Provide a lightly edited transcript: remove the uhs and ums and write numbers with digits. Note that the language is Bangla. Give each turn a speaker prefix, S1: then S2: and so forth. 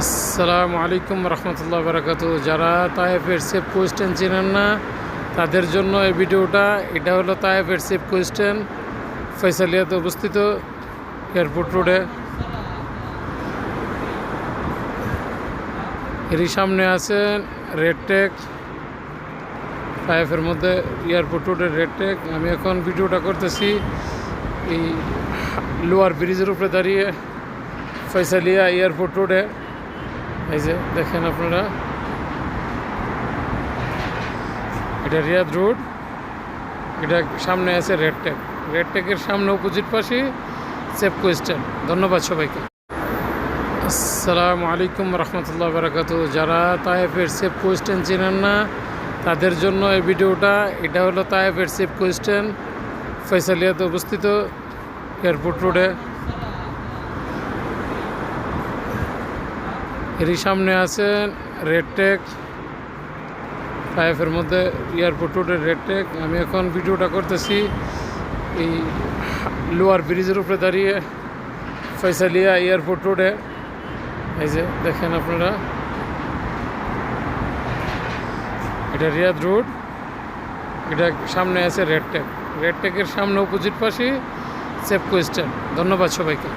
S1: আসসালামু আলাইকুম রহমতুল্লাহ বারাকাতু। যারা তায়েফের সেফ কোয়েশ্চেন চেনেন না তাদের জন্য এই ভিডিওটা। এটা হলো তায়েফের সেফ কোয়েশ্চেন, ফয়সালিয়াতে অবস্থিত, এয়ারপোর্ট রোডে। এরই সামনে আছে রেড টেক, তায়েফের মধ্যে এয়ারপোর্ট রোডের রেড টেক। আমি এখন ভিডিওটা করতেছি এই লোয়ার ব্রিজের উপরে দাঁড়িয়ে, ফয়সালিয়া এয়ারপোর্ট রোডে। এই যে দেখেন আপনারা, এটা রিয়াদ রোড, এটা সামনে আছে রেড টেক। রেড টেকের সামনে অপোজিট পাশে সেফ কোয়েশ্চেন। ধন্যবাদ সবাইকে। আসসালামু আলাইকুম রহমতুল্লাহ বারাকাতু। যারা তায়েফের সেফ কোয়েশ্চেন চেনেন না তাদের জন্য এই ভিডিওটা। এটা হলো তায়েফের সেফ কোয়েশ্চেন, ফয়সালিয়াতে অবস্থিত, এয়ারপোর্ট রোডে। এরই সামনে আছে রেড টেক, তায়েফের মধ্যে এয়ারপোর্ট রোডের রেড টেক। আমি এখন ভিডিওটা করতেছি এই লোয়ার ব্রিজের উপরে দাঁড়িয়ে, ফয়সালিয়া এয়ারপোর্ট রোডে। এই যে দেখেন আপনারা, এটা রিয়াদ রোড, এটা সামনে আছে রেড টেক। রেড টেকের সামনে অপোজিট পাশে সেফ কোয়েশ্চেন। ধন্যবাদ সবাইকে।